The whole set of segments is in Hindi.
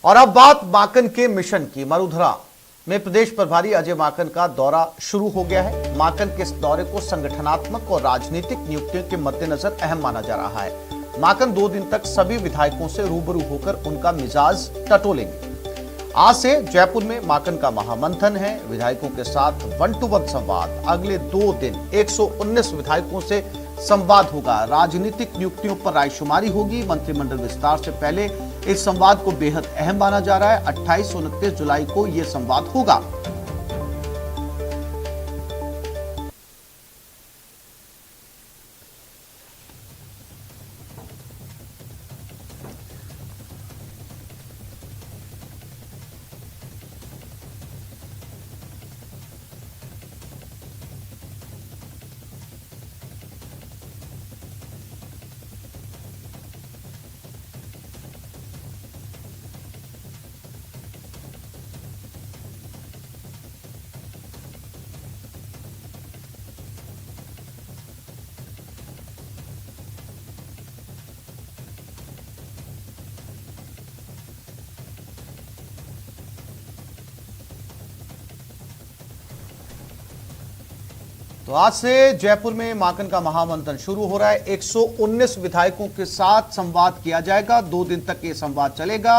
और अब बात माकन के मिशन की। मरुधरा में प्रदेश प्रभारी अजय माकन का दौरा शुरू हो गया है। माकन के इस दौरे को संगठनात्मक और राजनीतिक नियुक्तियों के मद्देनजर अहम माना जा रहा है। माकन 2 दिन तक सभी विधायकों से रूबरू होकर उनका मिजाज टटोलेंगे। आज से जयपुर में माकन का महामंथन है। विधायकों के साथ 1-to-1 संवाद। अगले 2 दिन 119 विधायकों से संवाद होगा। राजनीतिक नियुक्तियों पर रायशुमारी होगी। मंत्रिमंडल विस्तार से पहले इस संवाद को बेहद अहम माना जा रहा है। 28 और 29 जुलाई को यह संवाद होगा। तो आज से जयपुर में माकन का महामंथन शुरू हो रहा है। 119 विधायकों के साथ संवाद किया जाएगा। 2 दिन तक ये संवाद चलेगा।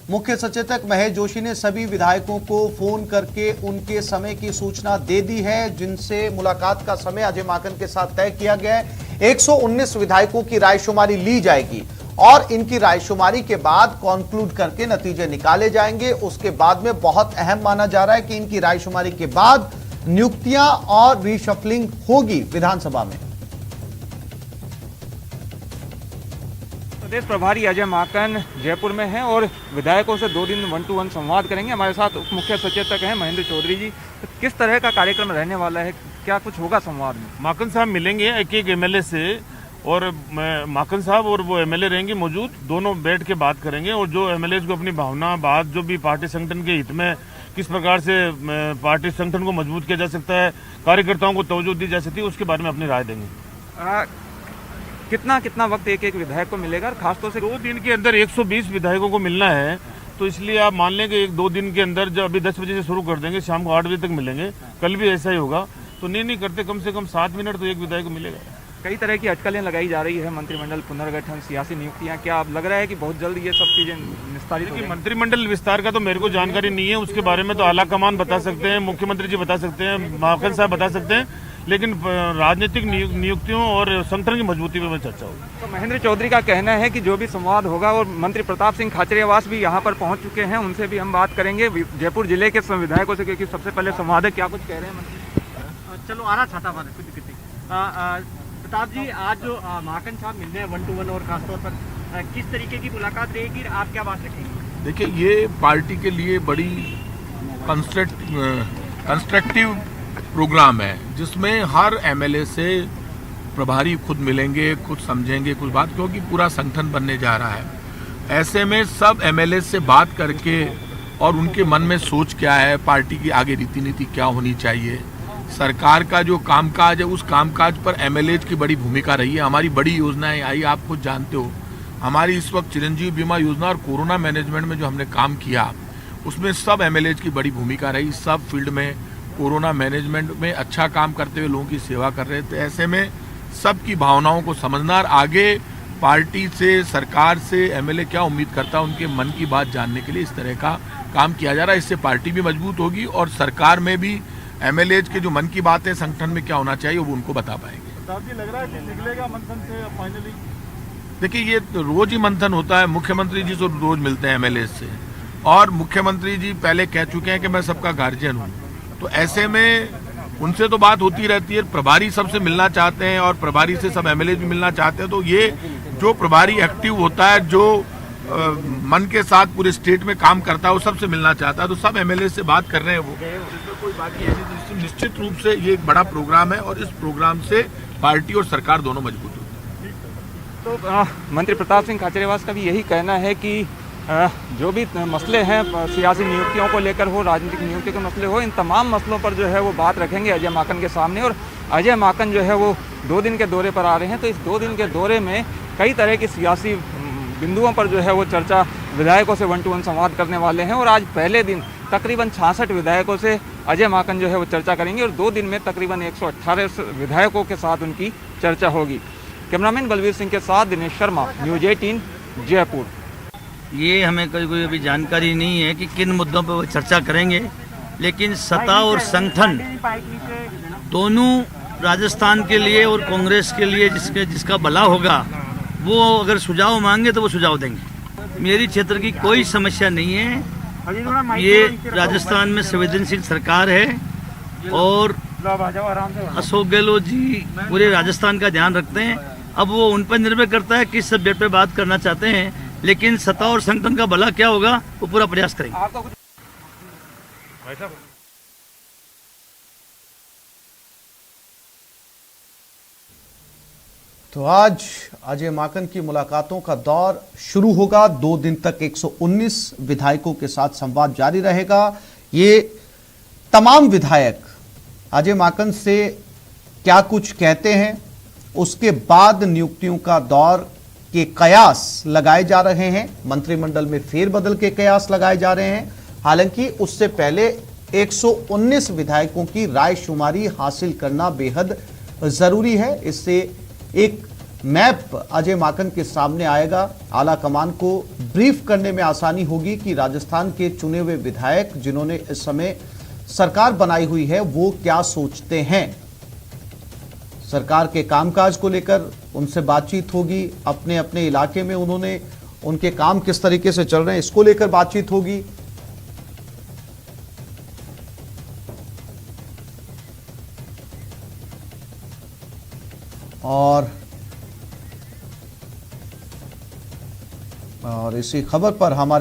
मुख्य सचेतक महेश जोशी ने सभी विधायकों को फोन करके उनके समय की सूचना दे दी है, जिनसे मुलाकात का समय अजय माकन के साथ तय किया गया है। 119 विधायकों की रायशुमारी ली जाएगी और इनकी रायशुमारी के बाद कॉन्क्लूड करके नतीजे निकाले जाएंगे। उसके बाद में बहुत अहम माना जा रहा है कि इनकी रायशुमारी के बाद नियुक्तियां और रीशफलिंग होगी विधानसभा में। प्रदेश प्रभारी अजय माकन जयपुर में हैं और विधायकों से 2 दिन 1-to-1 संवाद करेंगे। हमारे साथ उप मुख्य सचेतक हैं महेंद्र चौधरी जी। तो किस तरह का कार्यक्रम रहने वाला है, क्या कुछ होगा संवाद में? माकन साहब मिलेंगे एक एमएलए से और माकन साहब और वो एमएलए रहेंगे मौजूद, दोनों बैठ के बात करेंगे और जो एमएलए को अपनी भावना बात जो भी पार्टी संगठन के हित में किस प्रकार से पार्टी संगठन को मजबूत किया जा सकता है, कार्यकर्ताओं को तवज्जो दी जा सकती है, उसके बारे में अपनी राय देंगे। कितना वक्त एक विधायक को मिलेगा? खासतौर से 2 दिन के अंदर 120 विधायकों को मिलना है, तो इसलिए आप मान लें कि 1-2 दिन के अंदर जब अभी 10 बजे से शुरू कर देंगे, शाम को 8 बजे तक मिलेंगे। कल भी ऐसा ही होगा। तो नहीं करते कम से कम 7 मिनट तो एक विधायक को मिलेगा। कई तरह की अटकलें लगाई जा रही है, मंत्रिमंडल पुनर्गठन, सियासी नियुक्तियां, क्या अब लग रहा है कि बहुत जल्द ये सब चीजें निस्तारित हो जाएंगी? मंत्रिमंडल विस्तार का तो मेरे को जानकारी नहीं है, उसके बारे में तो आला कमान बता सकते हैं, मुख्यमंत्री जी बता सकते हैं, माकन साहब बता सकते हैं, लेकिन राजनीतिक नियुक्तियों और संगठन की मजबूती पर चर्चा होगी। तो महेंद्र चौधरी का कहना है कि जो भी संवाद होगा, और मंत्री प्रताप सिंह खाचरियावास भी यहाँ पर पहुँच चुके हैं, उनसे भी हम बात करेंगे जयपुर जिले के विधायकों से, क्योंकि सबसे पहले संवाद है। क्या कुछ कह रहे हैं मंत्री? चलो आ रहा छाता प्रताप जी, आज जो माकन साहब मिल रहे हैं 1-to-1 और खासतौर पर किस तरीके की मुलाकात रहेगी, आप क्या बात रखेंगे? देखिए, ये पार्टी के लिए बड़ी कंस्ट्रक्टिव प्रोग्राम है, जिसमें हर एमएलए से प्रभारी खुद मिलेंगे, खुद समझेंगे कुछ बात, क्योंकि पूरा संगठन बनने जा रहा है। ऐसे में सब एमएलए से बात करके और उनके मन में सोच क्या है, पार्टी की आगे रीति नीति क्या होनी चाहिए, सरकार का जो कामकाज है उस कामकाज पर एमएलए की बड़ी भूमिका रही है। हमारी बड़ी योजनाएं आई, आप खुद जानते हो, हमारी इस वक्त चिरंजीवी बीमा योजना और कोरोना मैनेजमेंट में जो हमने काम किया, उसमें सब एमएलए की बड़ी भूमिका रही। सब फील्ड में कोरोना मैनेजमेंट में अच्छा काम करते हुए लोगों की सेवा कर रहे थे। ऐसे में सबकी भावनाओं को समझना और आगे पार्टी से, सरकार से एमएलए क्या उम्मीद करता है, उनके मन की बात जानने के लिए इस तरह का काम किया जा रहा है। इससे पार्टी भी मजबूत होगी और सरकार में भी एमएलए के जो मन की बात है, संगठन में क्या होना चाहिए, वो उनको बता पाएंगे। प्रताप जी, लग रहा है कि निकलेगा मंथन से फाइनली? देखिए, ये रोज ही मंथन होता है। मुख्यमंत्री जी से रोज मिलते हैं एमएलए से, और मुख्यमंत्री जी पहले कह चुके हैं कि मैं सबका गार्जियन हूँ। तो ऐसे में उनसे तो बात होती रहती है। प्रभारी सबसे मिलना चाहते हैं और प्रभारी से सब एमएलए भी मिलना चाहते हैं। तो ये जो प्रभारी एक्टिव होता है, जो मन के साथ पूरे स्टेट में काम करता है, वो सबसे मिलना चाहता है। तो सब एमएलए से बात कर रहे हैं वो, इसमें कोई बाकी ऐसी निश्चित रूप से ये एक बड़ा प्रोग्राम है और इस प्रोग्राम से पार्टी और सरकार दोनों मजबूत होती है। तो मंत्री प्रताप सिंह खाचरियावास का भी यही कहना है कि जो भी मसले हैं, सियासी नियुक्तियों को लेकर हो, राजनीतिक नियुक्तियों के मसले हो, इन तमाम मसलों पर जो है वो बात रखेंगे अजय माकन के सामने। और अजय माकन जो है वो 2 दिन के दौरे पर आ रहे हैं, तो इस 2 दिन के दौरे में कई तरह की सियासी बिंदुओं पर जो है वो चर्चा विधायकों से 1 to 1 संवाद करने वाले हैं और आज पहले दिन तकरीबन 66 विधायकों से अजय माकन जो है वो चर्चा करेंगे और 2 दिन में तकरीबन 118 विधायकों के साथ उनकी चर्चा होगी। कैमरामैन बलवीर सिंह के साथ दिनेश शर्मा, न्यूज़ 18 जयपुर। ये हमें कोई अभी जानकारी नहीं है कि किन मुद्दों पर वो चर्चा करेंगे, लेकिन सत्ता और संगठन दोनों राजस्थान के लिए और कांग्रेस के लिए जिसका भला होगा वो अगर सुझाव मांगे तो वो सुझाव देंगे। मेरी क्षेत्र की कोई समस्या नहीं है। ये राजस्थान में संवेदनशील सरकार है और अशोक गहलोत जी पूरे राजस्थान का ध्यान रखते हैं। अब वो उन पर निर्भर करता है किस सब्जेक्ट पे बात करना चाहते हैं, लेकिन सत्ता और संगठन का भला क्या होगा वो पूरा प्रयास करेंगे। तो आज अजय माकन की मुलाकातों का दौर शुरू होगा। 2 दिन तक 119 विधायकों के साथ संवाद जारी रहेगा। ये तमाम विधायक अजय माकन से क्या कुछ कहते हैं, उसके बाद नियुक्तियों का दौर के कयास लगाए जा रहे हैं। मंत्रिमंडल में फेरबदल के कयास लगाए जा रहे हैं। हालांकि उससे पहले 119 विधायकों की राय शुमारी हासिल करना बेहद जरूरी है। इससे एक मैप अजय माकन के सामने आएगा। आला कमान को ब्रीफ करने में आसानी होगी कि राजस्थान के चुने हुए विधायक जिन्होंने इस समय सरकार बनाई हुई है वो क्या सोचते हैं। सरकार के कामकाज को लेकर उनसे बातचीत होगी। अपने अपने इलाके में उनके काम किस तरीके से चल रहे हैं इसको लेकर बातचीत होगी। और इसी खबर पर हमारे